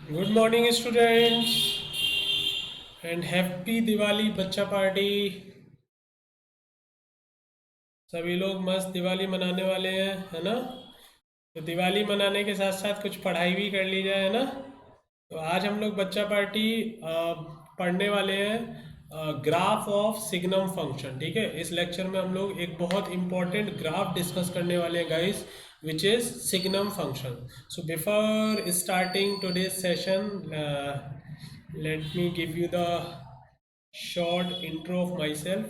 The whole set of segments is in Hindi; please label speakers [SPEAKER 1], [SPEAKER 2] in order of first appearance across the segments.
[SPEAKER 1] Good morning students and happy Diwali बच्चा पार्टी। सभी लोग मस्त दिवाली मनाने वाले हैं, है ना। तो दिवाली मनाने के साथ साथ कुछ पढ़ाई भी कर ली जाए, है ना। तो आज हम लोग बच्चा पार्टी पढ़ने वाले हैं ग्राफ ऑफ सिग्नम फंक्शन। ठीक है, इस लेक्चर में हम लोग एक बहुत इंपॉर्टेंट ग्राफ डिस्कस करने वाले हैं guys, which is signum function. So before starting today session, let me give you the short intro of myself.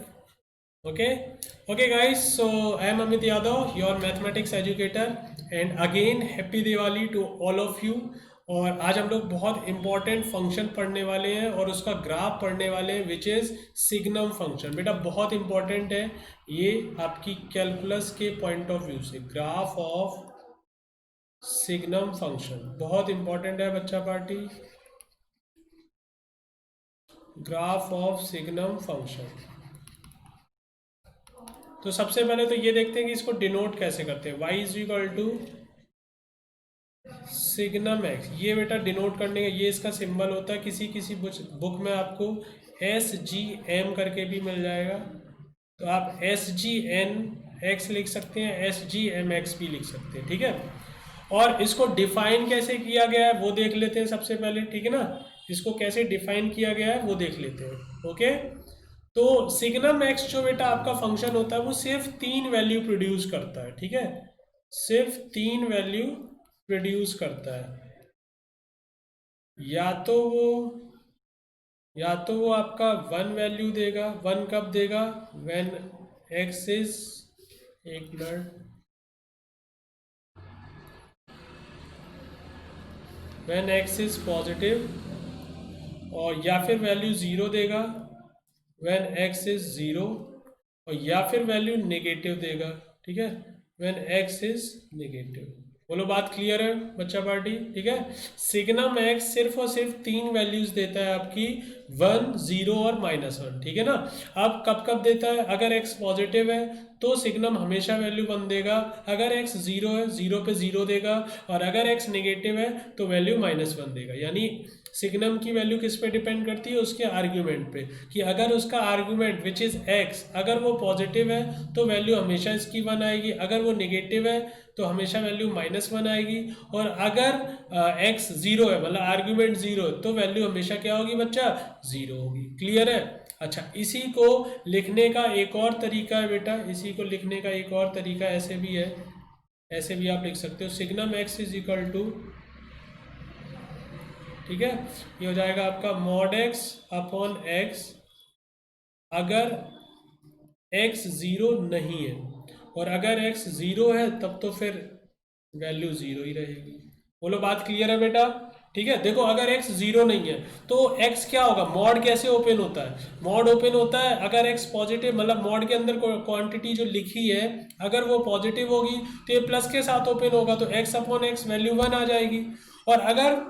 [SPEAKER 1] Okay guys, so I am Amit Yadav, your mathematics educator, and again happy Diwali to all of you. और आज हम लोग बहुत इंपॉर्टेंट फंक्शन पढ़ने वाले हैं और उसका ग्राफ पढ़ने वाले हैं, विच इज़ सिग्नम फंक्शन। बेटा बहुत इंपॉर्टेंट है ये आपकी कैलकुलस के पॉइंट ऑफ व्यू से। ग्राफ ऑफ सिग्नम फंक्शन बहुत इंपॉर्टेंट है बच्चा party. Graph of signum function. तो सबसे पहले तो ये देखते हैं कि इसको डिनोट कैसे करते हैं। y is equal to signum X. ये बेटा डिनोट करने का ये इसका सिंबल होता है। किसी किसी बुक में आपको एस जी एम करके भी मिल जाएगा, तो आप एस जी एन एक्स लिख सकते हैं, एस जी एम एक्स भी लिख सकते हैं। ठीक है, और इसको डिफाइन कैसे किया गया है वो देख लेते हैं सबसे पहले। ठीक है ना, इसको कैसे डिफाइन किया गया है वो देख लेते हैं। ओके, तो सिग्नम एक्स जो बेटा आपका फंक्शन होता है वो सिर्फ तीन वैल्यू प्रोड्यूस करता है। ठीक है, सिर्फ तीन वैल्यू प्रोड्यूस करता है। या तो वो या तो वो आपका वन वैल्यू देगा। वन कब देगा? व्हेन एक्स इज, एक minute, when x is positive. और या फिर वैल्यू ज़ीरो देगा व्हेन एक्स इज ज़ीरो। और या फिर वैल्यू नेगेटिव देगा। ठीक है, व्हेन एक्स इज नेगेटिव। बोलो बात क्लियर है बच्चा पार्टी? ठीक है, सिग्नम एक्स सिर्फ और सिर्फ तीन वैल्यूज देता है आपकी, वन, जीरो और माइनस वन। ठीक है ना। अब कब कब देता है? अगर एक्स पॉजिटिव है तो सिग्नम हमेशा वैल्यू वन देगा, अगर एक्स जीरो है जीरो पे जीरो देगा, और अगर एक्स नेगेटिव है तो वैल्यू माइनस वन देगा। यानी सिग्नम की वैल्यू किस पे डिपेंड करती है? उसके आर्ग्यूमेंट पे, कि अगर उसका आर्ग्यूमेंट विच इज़ एक्स अगर वो पॉजिटिव है तो वैल्यू हमेशा इसकी वन आएगी, अगर वो नेगेटिव है तो हमेशा वैल्यू माइनस वन आएगी, और अगर एक्स जीरो है मतलब आर्ग्यूमेंट जीरो है तो वैल्यू हमेशा क्या होगी बच्चा? जीरो होगी। क्लियर है? अच्छा, इसी को लिखने का एक और तरीका है बेटा, इसी को लिखने का एक और तरीका ऐसे भी है, ऐसे भी आप लिख सकते हो। Signum X is equal to, ठीक है, ये हो जाएगा आपका मॉड एक्स अपॉन एक्स अगर एक्स ज़ीरो नहीं है, और अगर एक्स ज़ीरो है तब तो फिर वैल्यू ज़ीरो ही रहेगी। बोलो बात क्लियर है बेटा? ठीक है, देखो अगर एक्स ज़ीरो नहीं है तो एक्स क्या होगा? मॉड कैसे ओपन होता है? मॉड ओपन होता है अगर एक्स पॉजिटिव, मतलब मॉड के अंदर क्वांटिटी जो लिखी है अगर वो पॉजिटिव होगी तो ये प्लस के साथ ओपन होगा, तो x upon x value one आ जाएगी। और अगर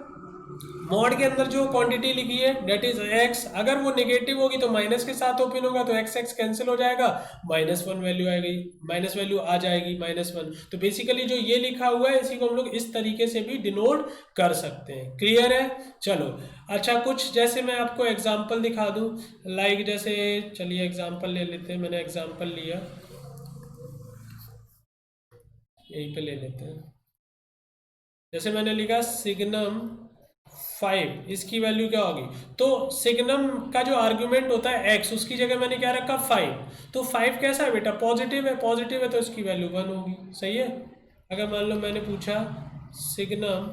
[SPEAKER 1] मॉड के अंदर जो क्वांटिटी लिखी है डेट इज एक्स अगर वो नेगेटिव होगी तो माइनस के साथ ओपन होगा, तो एक्स एक्स कैंसिल हो जाएगा, माइनस वन वैल्यू आएगी, माइनस वैल्यू आ जाएगी, माइनस वन। तो बेसिकली जो ये लिखा हुआ है इसी को हम लोग इस तरीके से भी डिनोट कर सकते हैं। क्लियर है? चलो अच्छा, कुछ जैसे मैं आपको एग्जाम्पल दिखा दूं, लाइक जैसे चलिए एग्जाम्पल ले लेते हैं। मैंने एग्जाम्पल लिया, यहीं पे ले लेते हैं। जैसे मैंने लिखा सिग्नम फाइव, इसकी वैल्यू क्या होगी? तो सिग्नम का जो आर्ग्यूमेंट होता है एक्स, उसकी जगह मैंने क्या रखा? फाइव। तो फाइव कैसा है बेटा? पॉजिटिव है, पॉजिटिव है तो इसकी वैल्यू वन होगी। सही है। अगर मान लो मैंने पूछा सिग्नम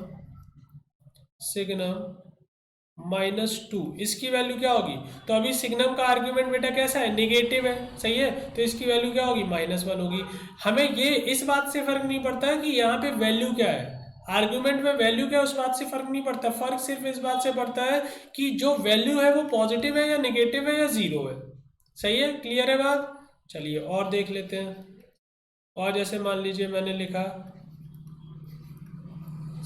[SPEAKER 1] सिग्नम माइनस टू, इसकी वैल्यू क्या होगी? तो अभी सिग्नम का आर्ग्यूमेंट बेटा कैसा है? निगेटिव है। सही है, तो इसकी वैल्यू क्या होगी? माइनस वन होगी। हमें ये इस बात से फर्क नहीं पड़ता है कि यहाँ पे वैल्यू क्या है, आर्ग्यूमेंट में वैल्यू क्या है उस बात से फर्क नहीं पड़ता। फर्क सिर्फ इस बात से पड़ता है कि जो वैल्यू है वो पॉजिटिव है या नेगेटिव है या जीरो है। सही है? क्लियर है बात? चलिए और देख लेते हैं। और जैसे मान लीजिए मैंने लिखा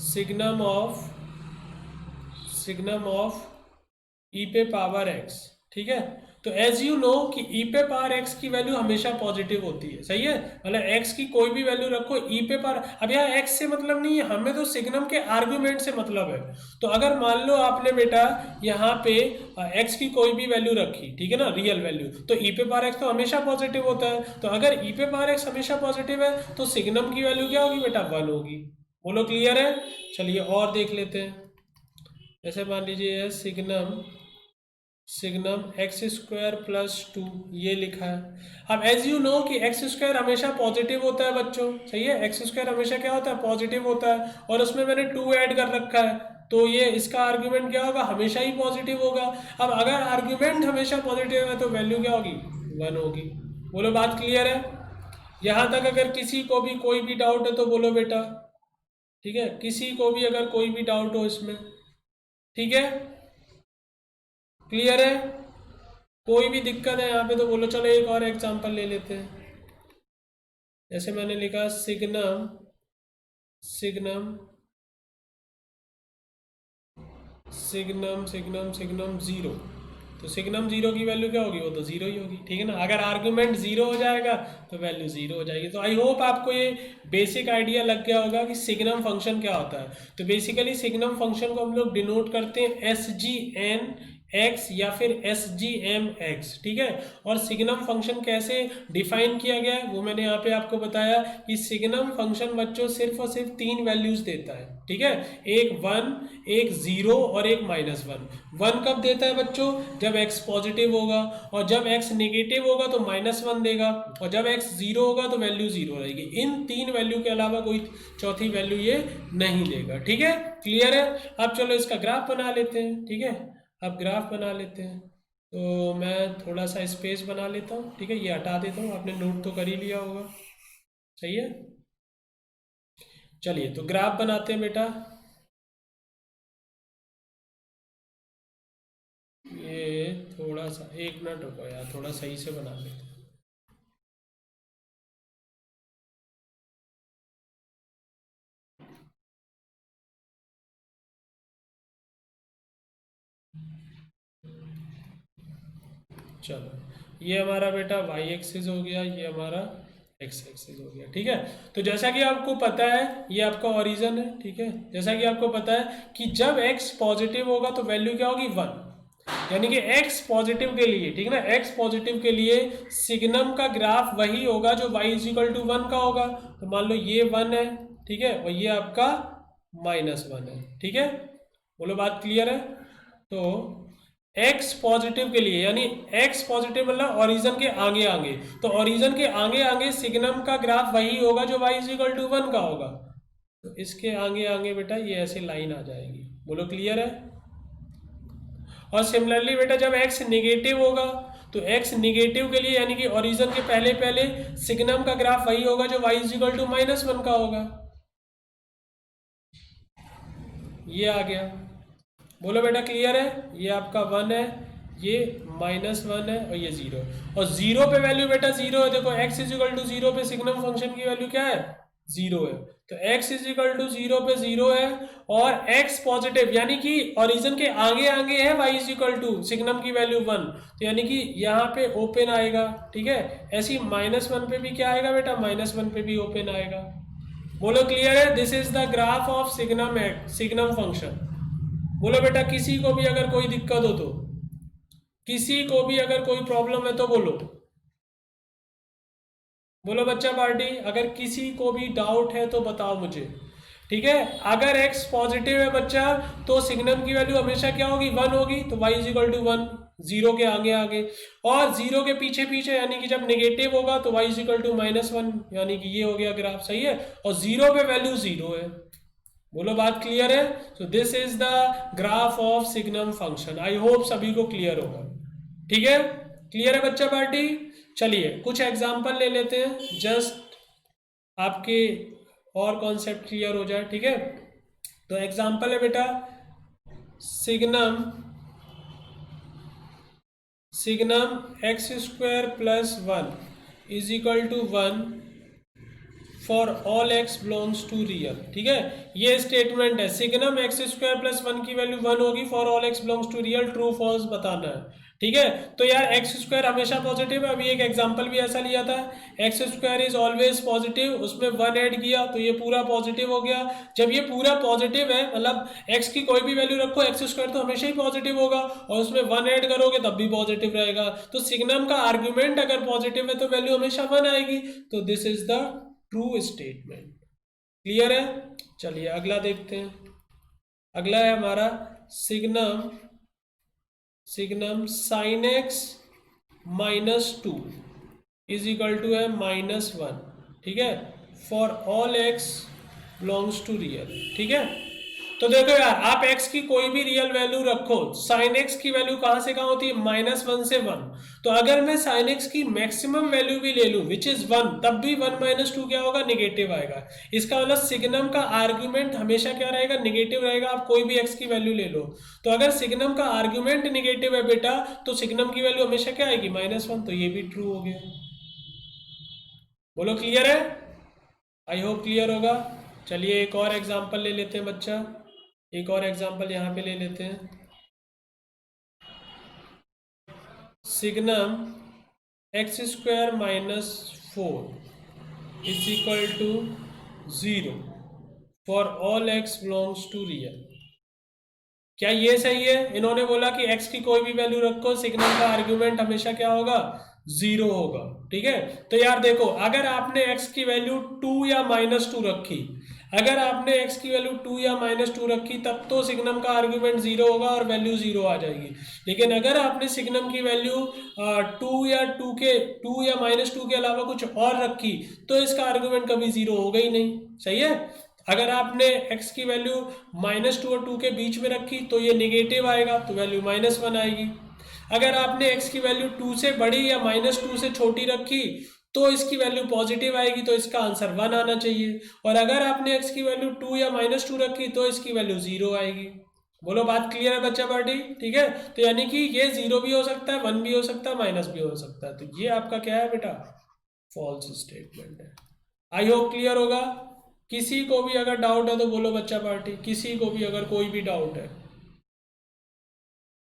[SPEAKER 1] सिग्नम ऑफ सिग्नम ऑफ ई पे पावर एक्स। ठीक है, तो एज यू नो कि ई पे पावर एक्स की वैल्यू हमेशा पॉजिटिव होती है, सही है। मतलब एक्स की कोई भी वैल्यू रखो ई पे पावर, अब यहाँ एक्स से मतलब नहीं है, हमें तो सिग्नम के आर्ग्यूमेंट से मतलब है। तो अगर मान लो आपने बेटा यहाँ पे एक्स की कोई भी वैल्यू रखी, ठीक है ना, रियल वैल्यू, तो ई पे पावर एक्स तो हमेशा पॉजिटिव होता है। तो अगर ई पे पावर एक्स हमेशा पॉजिटिव है तो सिग्नम की वैल्यू क्या होगी बेटा, 1 होगी। बोलो क्लियर है। चलिए और देख लेते हैं। जैसे मान लीजिए signum signum X square plus 2 ये लिखा है। अब एज यू नो कि एक्स स्क्वायर हमेशा पॉजिटिव होता है बच्चों, सही है। एक्स स्क्वायर हमेशा क्या होता है, पॉजिटिव होता है, और उसमें मैंने 2 ऐड कर रखा है, तो ये इसका आर्ग्यूमेंट क्या होगा, हमेशा ही पॉजिटिव होगा। अब अगर आर्ग्यूमेंट हमेशा पॉजिटिव है तो वैल्यू क्या होगी, 1 होगी। बोलो बात क्लियर है। यहाँ तक अगर किसी को भी कोई भी डाउट है तो बोलो बेटा, ठीक है, किसी को भी अगर कोई भी डाउट हो इसमें, ठीक है, क्लियर है, कोई भी दिक्कत है यहाँ पे तो बोलो। चलो एक और एग्जांपल ले लेते हैं। जैसे मैंने लिखा signum signum signum signum signum zero, तो सिग्नम जीरो की वैल्यू क्या होगी, वो तो जीरो ही होगी, ठीक है ना। अगर आर्गुमेंट जीरो हो जाएगा तो वैल्यू जीरो हो जाएगी। तो आई होप आपको ये बेसिक आइडिया लग गया होगा कि सिग्नम फंक्शन क्या होता है। तो बेसिकली सिग्नम फंक्शन को हम लोग डिनोट करते हैं एस जी एन एक्स या फिर एस जी एम एक्स, ठीक है। और सिग्नम फंक्शन कैसे डिफाइन किया गया है वो मैंने यहाँ पे आपको बताया कि सिग्नम फंक्शन बच्चों सिर्फ और सिर्फ 3 वैल्यूज देता है, ठीक है। एक 1, एक 0 और एक -1। 1 कब देता है बच्चों, जब x पॉजिटिव होगा, और जब x नेगेटिव होगा तो -1 देगा, और जब x 0 होगा तो वैल्यू 0 रहेगी। इन 3 वैल्यू के अलावा कोई चौथी वैल्यू ये नहीं देगा, ठीक है, क्लियर है। अब चलो इसका ग्राफ बना लेते हैं, ठीक है। अब ग्राफ बना लेते हैं, तो मैं थोड़ा सा स्पेस बना लेता हूँ, ठीक है, ये हटा देता हूँ, आपने नोट तो कर ही लिया होगा, सही है। चलिए तो ग्राफ बनाते हैं बेटा। ये थोड़ा सा 1 मिनट रुको यार, थोड़ा सही से बना लेते हैं। चलो ये हमारा बेटा y एक्सिस हो गया, ये हमारा x एक्सिस हो गया, ठीक है। तो जैसा कि आपको पता है ये आपका ओरिजिन है, ठीक है। जैसा कि आपको पता है कि जब x पॉजिटिव होगा तो वैल्यू क्या होगी, 1, यानी कि x पॉजिटिव के लिए, ठीक है ना, x पॉजिटिव के लिए सिग्नम का ग्राफ वही होगा जो y इज इक्वल टू 1 का होगा। तो मान लो ये 1 है, ठीक है, और ये आपका -1 है, ठीक है। बोलो बात क्लियर है। तो x पॉजिटिव के लिए, यानी x पॉजिटिव मतलब ओरिजिन के आगे आगे, तो ओरिजिन के आगे आगे सिग्नम का ग्राफ वही होगा जो y इज इक्वल टू 1 का होगा। तो इसके आगे आगे बेटा ये ऐसे लाइन आ जाएगी। बोलो क्लियर है। और सिमिलरली बेटा जब x निगेटिव होगा तो x निगेटिव के लिए, यानी कि ओरिजिन के पहले पहले सिग्नम का ग्राफ वही होगा जो y इज इक्वल टू -1 का होगा। ये आ गया। बोलो बेटा क्लियर है। ये आपका 1 है, ये -1 है, और ये 0। और 0 पे वैल्यू बेटा 0 है। देखो x इज इक्वल टू 0 पे सिग्नम फंक्शन की वैल्यू क्या है, 0 है। तो x इज इक्वल टू 0 पे 0 है, और x पॉजिटिव यानी कि ओरिजिन के आगे आगे है y is equal to signum की वैल्यू 1, तो यानी कि यहाँ पे ओपन आएगा, ठीक है। ऐसी -1 पे भी क्या आएगा बेटा, -1 पे भी ओपन आएगा। बोलो क्लियर है। This is the graph of signum function. बोलो बेटा किसी को भी अगर कोई दिक्कत हो तो, किसी को भी अगर कोई प्रॉब्लम है तो बोलो। बोलो बच्चा पार्टी, अगर किसी को भी डाउट है तो बताओ मुझे, ठीक है। अगर x पॉजिटिव है बच्चा तो सिग्नम की वैल्यू हमेशा क्या होगी, 1 होगी, तो y इज इक्वल टू 1, 0 के आगे आगे, और 0 के पीछे पीछे, यानी कि जब नेगेटिव होगा तो y इज इक्वल टू -1, यानी कि ये हो गया ग्राफ, सही है। और 0 पे वैल्यू 0 है। बोलो बात क्लियर है। So this is the graph of signum function. I hope सभी को क्लियर होगा, ठीक है। क्लियर है बच्चा पार्टी। चलिए कुछ एग्जांपल ले लेते हैं, जस्ट आपके और कॉन्सेप्ट क्लियर हो जाए, ठीक है। तो एग्जांपल है बेटा signum X square plus 1 is equal to 1 for all X belongs to real, ठीक है। ये स्टेटमेंट है, सिग्नम एक्स स्क्वायर प्लस 1 की वैल्यू 1 होगी for all X belongs to real, true false बताना है, ठीक है। तो यार एक्स स्क्वायर हमेशा पॉजिटिव है। अभी एक एग्जांपल भी ऐसा लिया था, x square is always positive, उसमें वन ऐड किया तो ये पूरा पॉजिटिव हो गया। जब ये पूरा पॉजिटिव है, मतलब एक्स की कोई भी वैल्यू रखो, एक्स स्क्वायर तो हमेशा ही पॉजिटिव होगा, और उसमें वन ऐड करोगे तब भी पॉजिटिव रहेगा। तो सिग्नम का आर्ग्यूमेंट अगर पॉजिटिव है तो वैल्यू हमेशा वन आएगी। तो this is the true statement. Clear है? चलिए अगला देखते हैं। अगला है हमारा signum sine X -2 is equal to है -1। ठीक है, for all X belongs to real. ठीक है, तो देखो यार, आप x की कोई भी रियल वैल्यू रखो, साइन x की वैल्यू कहां से कहां होती है? -1 से 1। तो अगर मैं साइन x की मैक्सिमम वैल्यू भी ले लूं विच इज 1, तब भी 1 - 2 क्या होगा? निगेटिव आएगा। इसका मतलब सिग्नम का आर्ग्यूमेंट हमेशा क्या रहेगा? निगेटिव रहेगा। आप कोई भी x की वैल्यू ले लो, तो अगर सिग्नम का आर्ग्यूमेंट निगेटिव है बेटा, तो सिग्नम की वैल्यू हमेशा क्या आएगी? -1। तो ये भी ट्रू हो गया। बोलो क्लियर है? आई होप क्लियर होगा। चलिए एक और एग्जांपल ले लेते हैं बच्चा, एक और एग्जांपल यहाँ पे ले लेते हैं। Signum x² -4 is equal to 0 for all x belongs to real. क्या ये सही है? इन्होंने बोला कि x की कोई भी वैल्यू रखो, सिग्नम का आर्ग्यूमेंट हमेशा क्या होगा? 0 होगा। ठीक है, तो यार देखो, अगर आपने x की वैल्यू 2 या -2 रखी, अगर आपने x की वैल्यू 2 या -2 रखी, तब तो सिग्नम का आर्ग्यूमेंट 0 होगा और वैल्यू 0 आ जाएगी। लेकिन अगर आपने सिग्नम की वैल्यू 2 या -2 के अलावा कुछ और रखी, तो इसका आर्ग्यूमेंट कभी 0 होगा ही नहीं। सही है? अगर आपने x की वैल्यू -2 और 2 के बीच में रखी तो ये निगेटिव आएगा, तो वैल्यू -1 आएगी। अगर आपने x की वैल्यू 2 से बड़ी या -2 से छोटी रखी तो इसकी वैल्यू पॉजिटिव आएगी, तो इसका आंसर 1 आना चाहिए। और अगर आपने x की वैल्यू 2 या -2 रखी तो इसकी वैल्यू 0 आएगी। बोलो बात क्लियर है बच्चा पार्टी? ठीक है, तो यानी कि ये 0 भी हो सकता है, 1 भी हो सकता है, माइनस भी हो सकता है। तो ये आपका क्या है बेटा? फॉल्स स्टेटमेंट है। आई होप क्लियर होगा। किसी को भी अगर डाउट है तो बोलो बच्चा पार्टी, किसी को भी अगर कोई भी डाउट है।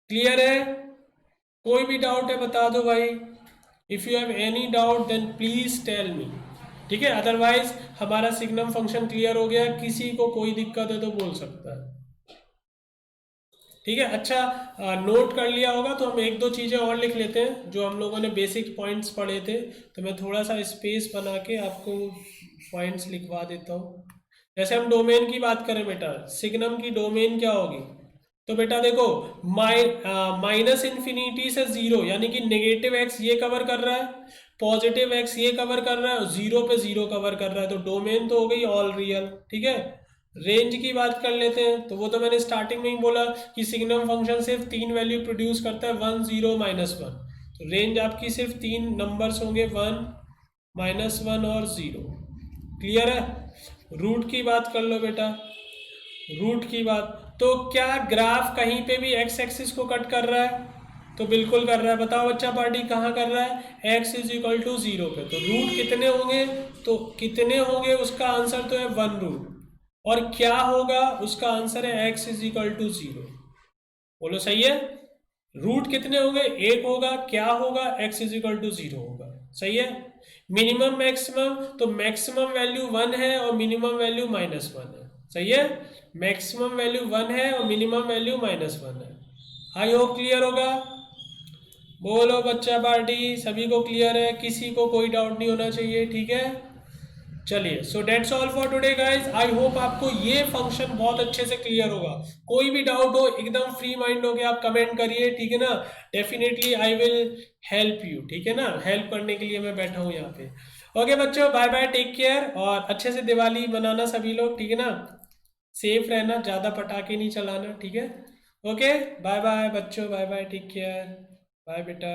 [SPEAKER 1] क्लियर है? कोई भी डाउट है बता दो भाई। If you have any doubt then please tell me. ठीक है, अदरवाइज हमारा सिग्नम फंक्शन क्लियर हो गया। किसी को कोई दिक्कत है तो बोल सकता है। ठीक है, अच्छा, नोट कर लिया होगा तो हम एक दो चीज़ें और लिख लेते हैं जो हम लोगों ने बेसिक पॉइंट्स पढ़े थे। तो मैं थोड़ा सा स्पेस बना के आपको पॉइंट्स लिखवा देता हूँ। जैसे हम डोमेन की बात करें बेटा, सिग्नम की डोमेन क्या होगी? तो बेटा देखो, -∞ से 0 यानी कि नेगेटिव एक्स ये कवर कर रहा है, पॉजिटिव एक्स ये कवर कर रहा है, और 0 पे 0 कवर कर रहा है। तो डोमेन तो हो गई ऑल रियल। ठीक है, रेंज की बात कर लेते हैं। तो वो तो मैंने स्टार्टिंग में ही बोला कि सिग्नम फंक्शन सिर्फ 3 वैल्यू प्रोड्यूस करता है, 1 0 -1। तो रेंज आपकी सिर्फ 3 नंबर्स होंगे, 1 -1 और 0। क्लियर है? रूट की बात कर लो बेटा, रूट की बात। तो क्या ग्राफ कहीं पे भी एक्स एक्सिस को कट कर रहा है? तो बिल्कुल कर रहा है। बताओ बच्चा पार्टी, कहाँ कर रहा है? x इज इक्वल टू 0 पे। तो रूट कितने होंगे? तो कितने होंगे उसका आंसर तो है 1 रूट। और क्या होगा? उसका आंसर है x इज इक्वल टू 0। बोलो सही है? रूट कितने होंगे? 1 होगा। क्या होगा? x इज इक्वल टू 0 होगा। सही है? मिनिमम मैक्सिमम, तो मैक्सिमम वैल्यू 1 है और मिनिमम वैल्यू -1 है। सही है? मैक्सिमम वैल्यू 1 है और मिनिमम वैल्यू -1 है। आई होप क्लियर होगा। बोलो बच्चा पार्टी, सभी को क्लियर है? किसी को कोई डाउट नहीं होना चाहिए। ठीक है, चलिए, so that's all for today guys. I hope आपको ये फंक्शन बहुत अच्छे से क्लियर होगा। कोई भी डाउट हो, एकदम फ्री माइंड हो के आप कमेंट करिए। ठीक है ना? Definitely I will help you. ठीक है ना? हेल्प करने के लिए मैं बैठा हूँ यहाँ पे। ओके बच्चों, बाय बाय, टेक केयर, और अच्छे से दिवाली मनाना सभी लोग। ठीक है ना? सेफ रहना, ज़्यादा पटाखे नहीं चलाना। ठीक है? ओके, बाय बाय बच्चों, bye bye, take care, bye बेटा।